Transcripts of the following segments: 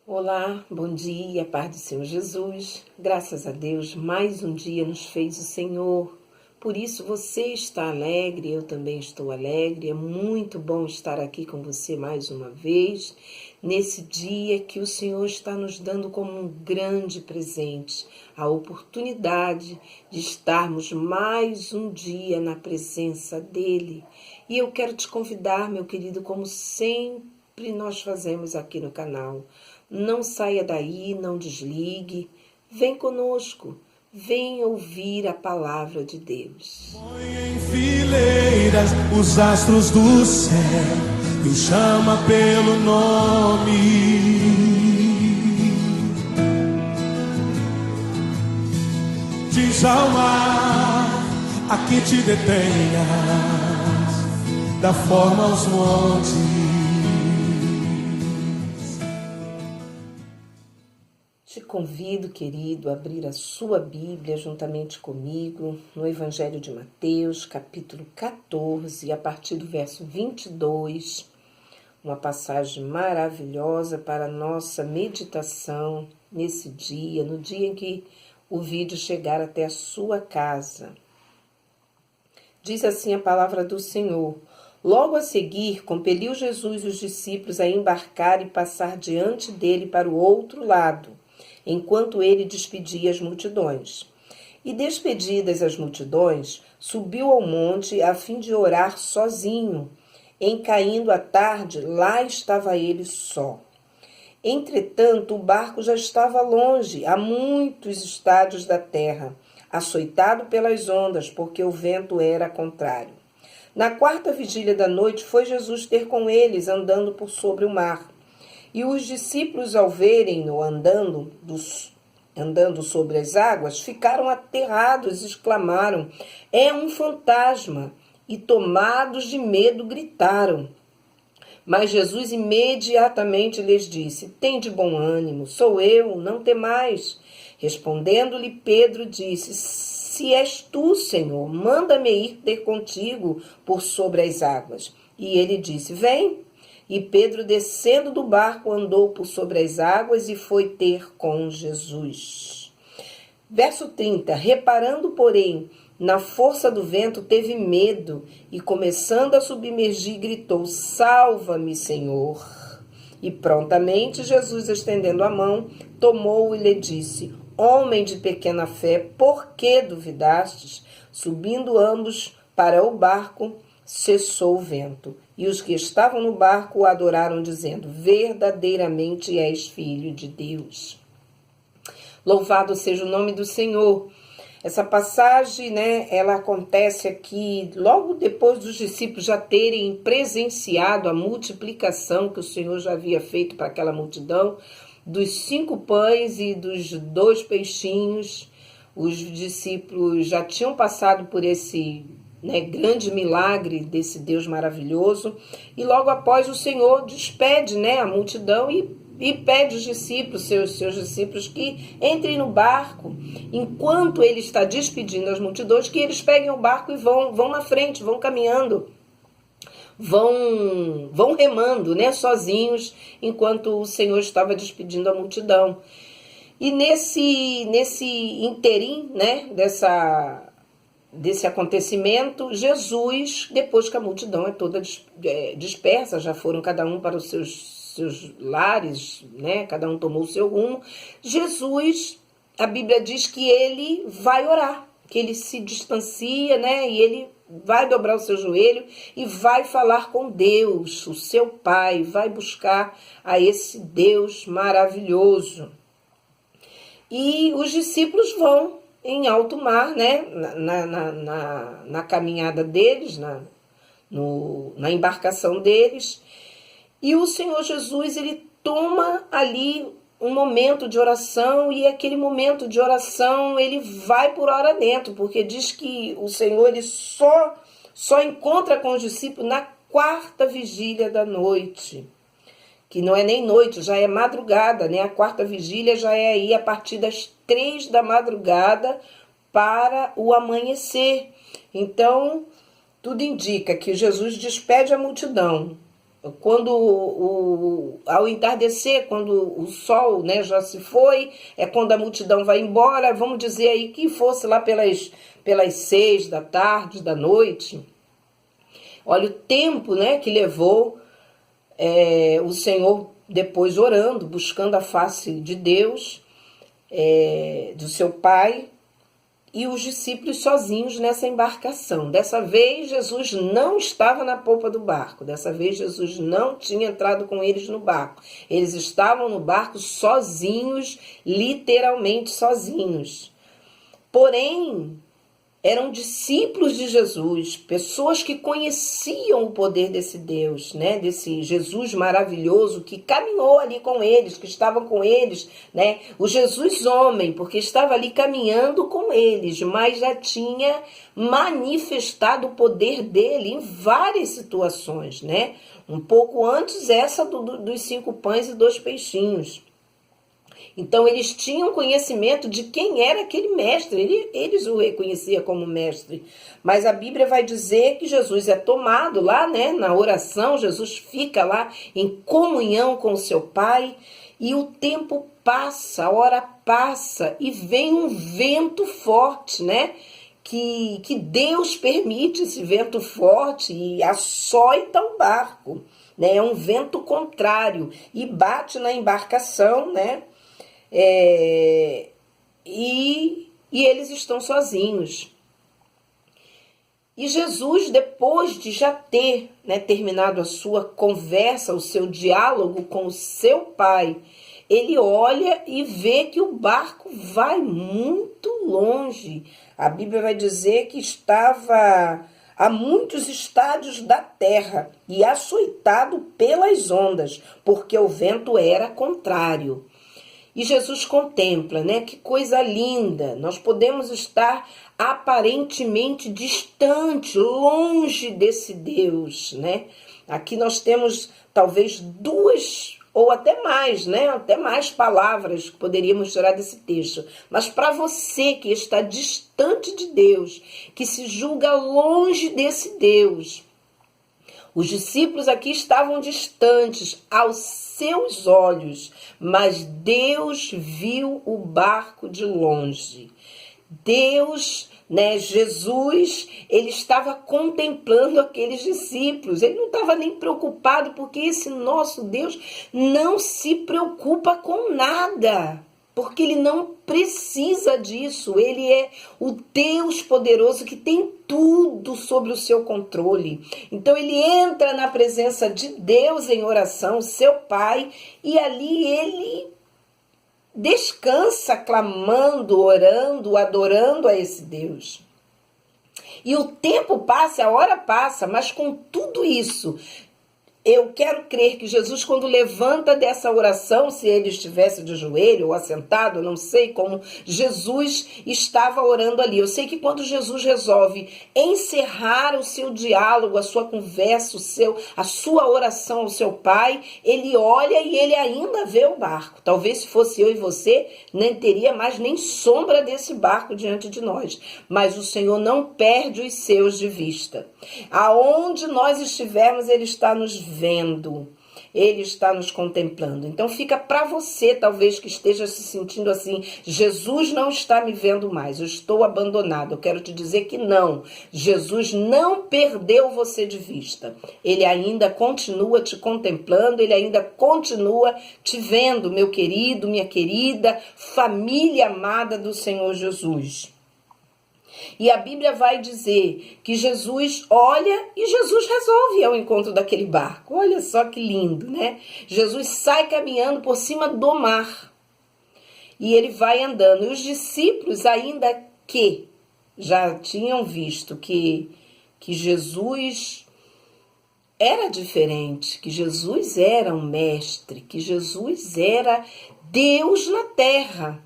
Olá, bom dia, paz do Senhor Jesus. Graças a Deus, mais um dia nos fez o Senhor. Por isso você está alegre, eu também estou alegre. É muito bom estar aqui com você mais uma vez, nesse dia que o Senhor está nos dando como um grande presente, a oportunidade de estarmos mais um dia na presença dEle. E eu quero te convidar, meu querido, como sempre nós fazemos aqui no canal. Não saia daí, não desligue. Vem conosco, vem ouvir a palavra de Deus. Põe em fileiras os astros do céu e o chama pelo nome. Diz ao mar a que te detenhas, dá forma aos montes. Te convido, querido, a abrir a sua Bíblia juntamente comigo no Evangelho de Mateus, capítulo 14, a partir do verso 22, uma passagem maravilhosa para a nossa meditação nesse dia, no dia em que o vídeo chegar até a sua casa. Diz assim a palavra do Senhor: Logo a seguir, compeliu Jesus os discípulos a embarcar e passar diante dele para o outro lado, enquanto ele despedia as multidões. E despedidas as multidões, subiu ao monte a fim de orar sozinho. Em caindo a tarde, lá estava ele só. Entretanto, o barco já estava longe, a muitos estádios da terra, açoitado pelas ondas, porque o vento era contrário. Na quarta vigília da noite, foi Jesus ter com eles, andando por sobre o mar. E os discípulos, ao verem-no andando sobre as águas, ficaram aterrados e exclamaram: é um fantasma! E tomados de medo, gritaram. Mas Jesus imediatamente lhes disse: tende bom ânimo, sou eu, não temais. Respondendo-lhe Pedro, disse: se és tu, Senhor, manda-me ir ter contigo por sobre as águas. E ele disse: vem. E Pedro, descendo do barco, andou por sobre as águas e foi ter com Jesus. Verso 30. Reparando, porém, na força do vento, teve medo e, começando a submergir, gritou: salva-me, Senhor. E prontamente Jesus, estendendo a mão, tomou-o e lhe disse: homem de pequena fé, por que duvidastes? Subindo ambos para o barco, cessou o vento. E os que estavam no barco o adoraram, dizendo: verdadeiramente és filho de Deus. Louvado seja o nome do Senhor. Essa passagem, ela acontece aqui logo depois dos discípulos já terem presenciado a multiplicação que o Senhor já havia feito para aquela multidão, dos 5 pães e dos 2 peixinhos. Os discípulos já tinham passado por esse grande milagre desse Deus maravilhoso, e logo após o Senhor despede a multidão e pede aos discípulos, seus discípulos, que entrem no barco, enquanto ele está despedindo as multidões, que eles peguem o barco e vão na frente, vão caminhando, vão remando, sozinhos, enquanto o Senhor estava despedindo a multidão. E nesse interim, desse acontecimento, Jesus, depois que a multidão é toda dispersa, já foram cada um para os seus lares, cada um tomou o seu rumo, Jesus, a Bíblia diz que ele vai orar, que ele se distancia, e ele vai dobrar o seu joelho e vai falar com Deus, o seu Pai, vai buscar a esse Deus maravilhoso. E os discípulos vão em alto mar, na caminhada deles, na embarcação deles. E o Senhor Jesus, ele toma ali um momento de oração, e aquele momento de oração ele vai por hora dentro, porque diz que o Senhor ele só encontra com os discípulos na quarta vigília da noite, que não é nem noite, já é madrugada, A quarta vigília já é aí a partir das 3 da madrugada para o amanhecer. Então, tudo indica que Jesus despede a multidão, ao entardecer, quando o sol, né, já se foi, é quando a multidão vai embora, vamos dizer aí que fosse lá pelas 6 da tarde, da noite. Olha o tempo, né, que levou o Senhor depois orando, buscando a face de Deus, do seu Pai, e os discípulos sozinhos nessa embarcação. Dessa vez, Jesus não estava na polpa do barco. Dessa vez, Jesus não tinha entrado com eles no barco. Eles estavam no barco sozinhos, literalmente sozinhos. Porém, eram discípulos de Jesus, pessoas que conheciam o poder desse Deus, né? Desse Jesus maravilhoso que caminhou ali com eles, que estava com eles, né? O Jesus homem, porque estava ali caminhando com eles, mas já tinha manifestado o poder dele em várias situações, né? Um pouco antes essa dos 5 pães e 2 peixinhos. Então, eles tinham conhecimento de quem era aquele mestre, eles o reconheciam como mestre. Mas a Bíblia vai dizer que Jesus é tomado lá, né, na oração, Jesus fica lá em comunhão com o seu Pai, e o tempo passa, a hora passa, e vem um vento forte, né, que Deus permite esse vento forte e açoita o barco, né, é um vento contrário, e bate na embarcação, né, e eles estão sozinhos. E Jesus, depois de já ter, né, terminado a sua conversa, o seu diálogo com o seu Pai, ele olha e vê que o barco vai muito longe. A Bíblia vai dizer que estava a muitos estádios da terra e açoitado pelas ondas, porque o vento era contrário. E Jesus contempla, né? Que coisa linda! Nós podemos estar aparentemente distante, longe desse Deus, né? Aqui nós temos talvez 2 ou até mais, né? Até mais palavras que poderíamos tirar desse texto. Mas para você que está distante de Deus, que se julga longe desse Deus, os discípulos aqui estavam distantes aos seus olhos, mas Deus viu o barco de longe. Deus, né, Jesus, ele estava contemplando aqueles discípulos. Ele não estava nem preocupado, porque esse nosso Deus não se preocupa com nada. Porque ele não precisa disso. Ele é o Deus poderoso que tem tudo sob o seu controle. Então ele entra na presença de Deus em oração, seu Pai, e ali ele descansa, clamando, orando, adorando a esse Deus. E o tempo passa, a hora passa, mas com tudo isso, eu quero crer que Jesus, quando levanta dessa oração, se ele estivesse de joelho ou assentado, eu não sei como Jesus estava orando ali. Eu sei que quando Jesus resolve encerrar o seu diálogo, a sua conversa, a sua oração ao seu Pai, ele olha e ele ainda vê o barco. Talvez se fosse eu e você, nem teria mais nem sombra desse barco diante de nós. Mas o Senhor não perde os seus de vista. Aonde nós estivermos, ele está nos vendo, ele está nos contemplando. Então fica para você, talvez, que esteja se sentindo assim: Jesus não está me vendo mais, eu estou abandonado. Eu quero te dizer que não, Jesus não perdeu você de vista. Ele ainda continua te contemplando, ele ainda continua te vendo, meu querido, minha querida, família amada do Senhor Jesus. E a Bíblia vai dizer que Jesus olha e Jesus resolve ir ao encontro daquele barco. Olha só que lindo, né? Jesus sai caminhando por cima do mar e ele vai andando. E os discípulos, ainda que já tinham visto que Jesus era diferente, que Jesus era um mestre, que Jesus era Deus na terra,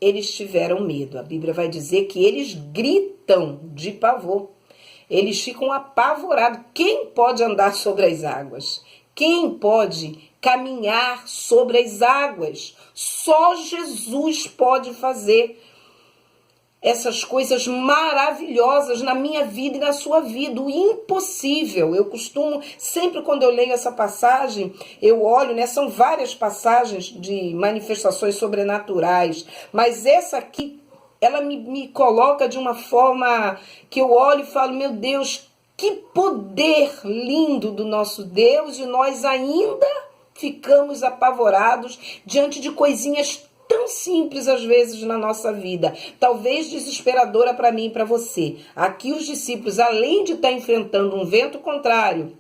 eles tiveram medo. A Bíblia vai dizer que eles gritam de pavor. Eles ficam apavorados. Quem pode andar sobre as águas? Quem pode caminhar sobre as águas? Só Jesus pode fazer essas coisas maravilhosas na minha vida e na sua vida, o impossível. Eu costumo, sempre quando eu leio essa passagem, eu olho, né? São várias passagens de manifestações sobrenaturais, mas essa aqui, ela me coloca de uma forma que eu olho e falo, meu Deus, que poder lindo do nosso Deus, e nós ainda ficamos apavorados diante de coisinhas tão simples às vezes na nossa vida, talvez desesperadora para mim e para você. Aqui os discípulos, além de estar enfrentando um vento contrário,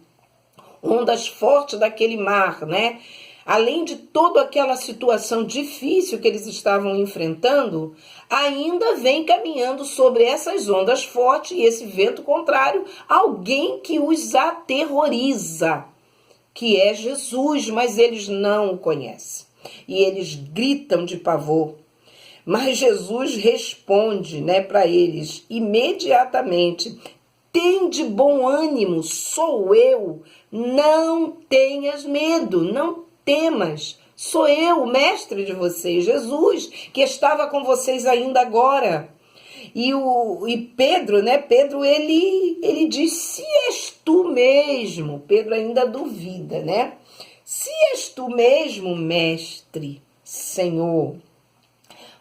ondas fortes daquele mar, né? Além de toda aquela situação difícil que eles estavam enfrentando, ainda vem caminhando sobre essas ondas fortes e esse vento contrário, alguém que os aterroriza, que é Jesus, mas eles não o conhecem. E eles gritam de pavor. Mas Jesus responde, né, para eles imediatamente: tende bom ânimo, sou eu, não tenhas medo, não temas, sou eu, o mestre de vocês, Jesus, que estava com vocês ainda agora. E Pedro, né, Pedro ele diz, se és tu mesmo, Pedro ainda duvida, né? Se és tu mesmo, mestre, Senhor,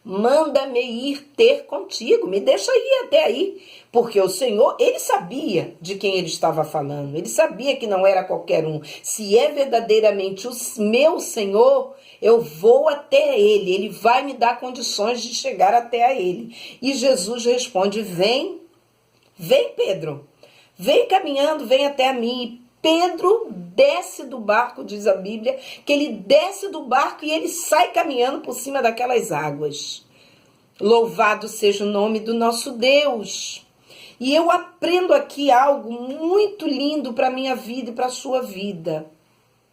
manda-me ir ter contigo, me deixa ir até aí. Porque o Senhor, ele sabia de quem ele estava falando, ele sabia que não era qualquer um. Se é verdadeiramente o meu Senhor, eu vou até ele, ele vai me dar condições de chegar até a ele. E Jesus responde, vem Pedro, vem caminhando, vem até a mim. Pedro desce do barco, diz a Bíblia, que ele desce do barco e ele sai caminhando por cima daquelas águas. Louvado seja o nome do nosso Deus. E eu aprendo aqui algo muito lindo para a minha vida e para a sua vida.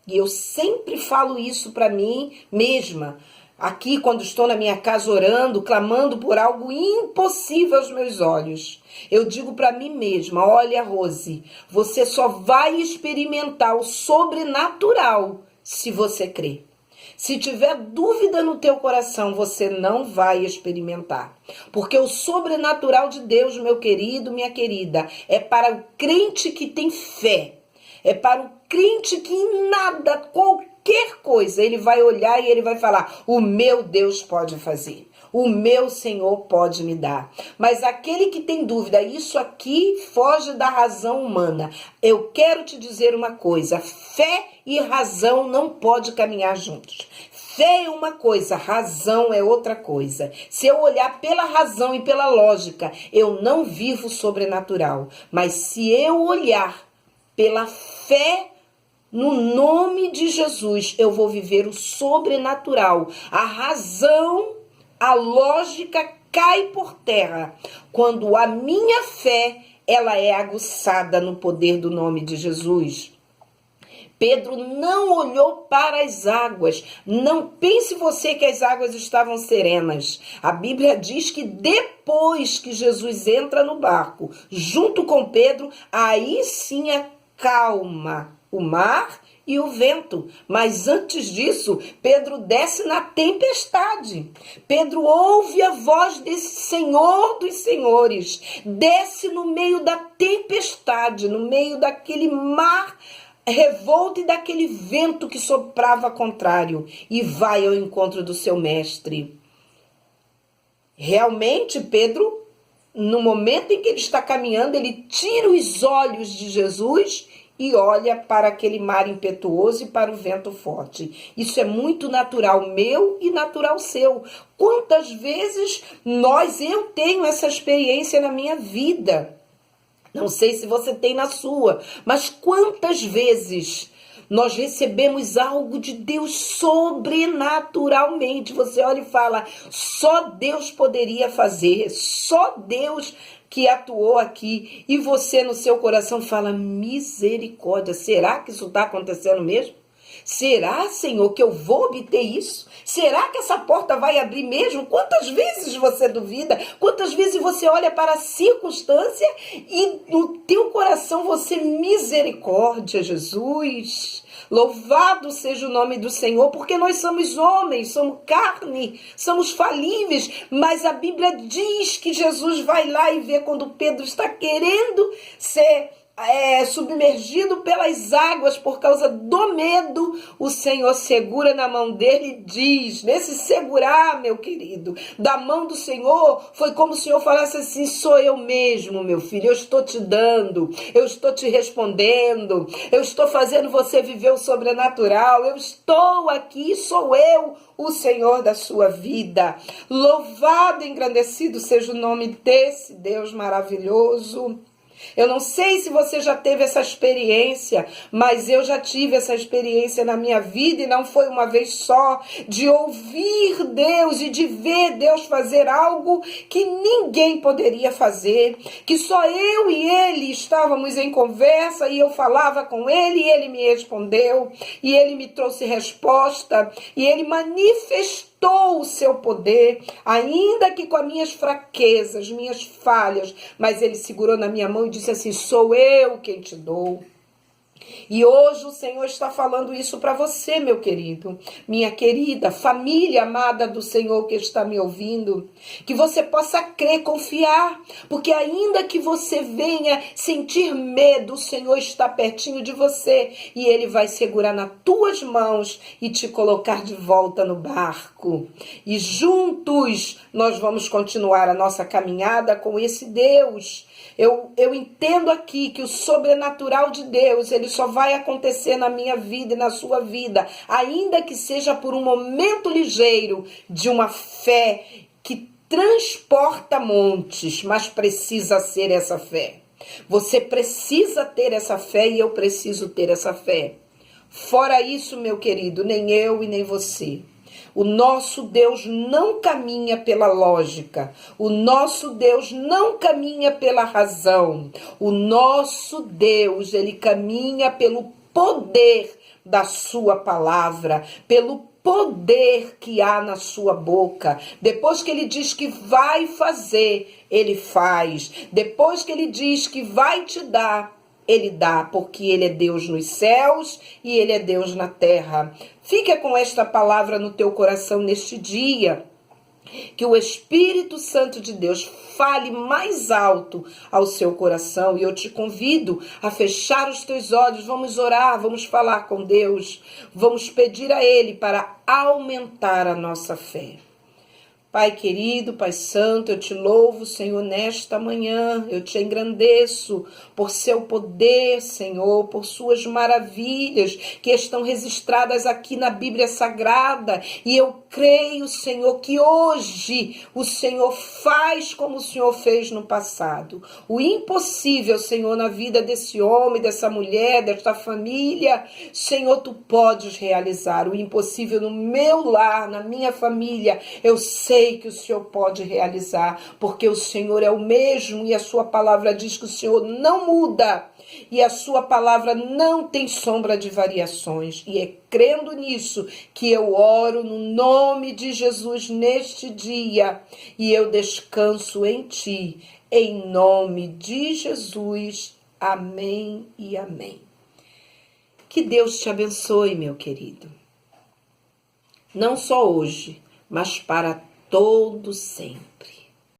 E eu sempre falo isso para mim mesma. Aqui, quando estou na minha casa orando, clamando por algo impossível aos meus olhos, eu digo para mim mesma, olha, Rose, você só vai experimentar o sobrenatural se você crer. Se tiver dúvida no teu coração, você não vai experimentar. Porque o sobrenatural de Deus, meu querido, minha querida, é para o crente que tem fé. É para o crente que em nada, qualquer coisa, ele vai olhar e ele vai falar, o meu Deus pode fazer. O meu Senhor pode me dar. Mas aquele que tem dúvida, isso aqui foge da razão humana. Eu quero te dizer uma coisa, fé e razão não podem caminhar juntos. Fé é uma coisa, razão é outra coisa. Se eu olhar pela razão e pela lógica, eu não vivo sobrenatural. Mas se eu olhar pela fé, no nome de Jesus, eu vou viver o sobrenatural. A razão, a lógica cai por terra quando a minha fé, ela é aguçada no poder do nome de Jesus. Pedro não olhou para as águas. Não pense você que as águas estavam serenas. A Bíblia diz que depois que Jesus entra no barco, junto com Pedro, aí sim acalma o mar e o vento. Mas antes disso, Pedro desce na tempestade. Pedro ouve a voz desse Senhor dos Senhores. Desce no meio da tempestade, no meio daquele mar revolto e daquele vento que soprava contrário. E vai ao encontro do seu mestre. Realmente, Pedro, no momento em que ele está caminhando, ele tira os olhos de Jesus e olha para aquele mar impetuoso e para o vento forte. Isso é muito natural meu e natural seu. Quantas vezes eu tenho essa experiência na minha vida? Não sei se você tem na sua, mas quantas vezes nós recebemos algo de Deus sobrenaturalmente. Você olha e fala, só Deus poderia fazer, só Deus que atuou aqui. E você no seu coração fala, misericórdia, será que isso está acontecendo mesmo? Será, Senhor, que eu vou obter isso? Será que essa porta vai abrir mesmo? Quantas vezes você duvida? Quantas vezes você olha para a circunstância e no teu coração você, misericórdia, Jesus, Louvado seja o nome do Senhor, porque nós somos homens, somos carne, somos falíveis, mas a Bíblia diz que Jesus vai lá e vê quando Pedro está querendo ser submergido pelas águas por causa do medo, o Senhor segura na mão dele e diz, nesse segurar, meu querido, da mão do Senhor, foi como o Senhor falasse assim, sou eu mesmo, meu filho, eu estou te dando, eu estou te respondendo, eu estou fazendo você viver o sobrenatural, eu estou aqui, sou eu, o Senhor da sua vida. Louvado e engrandecido seja o nome desse Deus maravilhoso. Eu não sei se você já teve essa experiência, mas eu já tive essa experiência na minha vida e não foi uma vez só, de ouvir Deus e de ver Deus fazer algo que ninguém poderia fazer, que só eu e ele estávamos em conversa e eu falava com ele e ele me respondeu e ele me trouxe resposta e ele manifestou o seu poder, ainda que com as minhas fraquezas, minhas falhas, mas ele segurou na minha mão e disse assim, sou eu quem te dou. E hoje o Senhor está falando isso para você, meu querido, minha querida, família amada do Senhor que está me ouvindo, que você possa crer, confiar, porque ainda que você venha sentir medo, o Senhor está pertinho de você e Ele vai segurar nas tuas mãos e te colocar de volta no barco. E juntos nós vamos continuar a nossa caminhada com esse Deus. Eu entendo aqui que o sobrenatural de Deus, ele só vai acontecer na minha vida e na sua vida, ainda que seja por um momento ligeiro de uma fé que transporta montes, mas precisa ser essa fé. Você precisa ter essa fé e eu preciso ter essa fé. Fora isso, meu querido, nem eu e nem você. O nosso Deus não caminha pela lógica. O nosso Deus não caminha pela razão. O nosso Deus, ele caminha pelo poder da sua palavra, pelo poder que há na sua boca. Depois que ele diz que vai fazer, ele faz. Depois que ele diz que vai te dar, ele dá, porque ele é Deus nos céus e ele é Deus na terra. Fica com esta palavra no teu coração neste dia. Que o Espírito Santo de Deus fale mais alto ao seu coração. E eu te convido a fechar os teus olhos. Vamos orar, vamos falar com Deus. Vamos pedir a Ele para aumentar a nossa fé. Pai querido, Pai santo, eu te louvo, Senhor, nesta manhã. Eu te engrandeço por seu poder, Senhor, por suas maravilhas que estão registradas aqui na Bíblia Sagrada. E eu creio, Senhor, que hoje o Senhor faz como o Senhor fez no passado. O impossível, Senhor, na vida desse homem, dessa mulher, desta família, Senhor, tu podes realizar. O impossível no meu lar, na minha família, eu sei que o Senhor pode realizar, porque o Senhor é o mesmo e a sua palavra diz que o Senhor não muda e a sua palavra não tem sombra de variações. E é crendo nisso que eu oro no nome de Jesus neste dia e eu descanso em ti, em nome de Jesus. Amém e amém. Que Deus te abençoe, meu querido. Não só hoje, mas para todo sempre.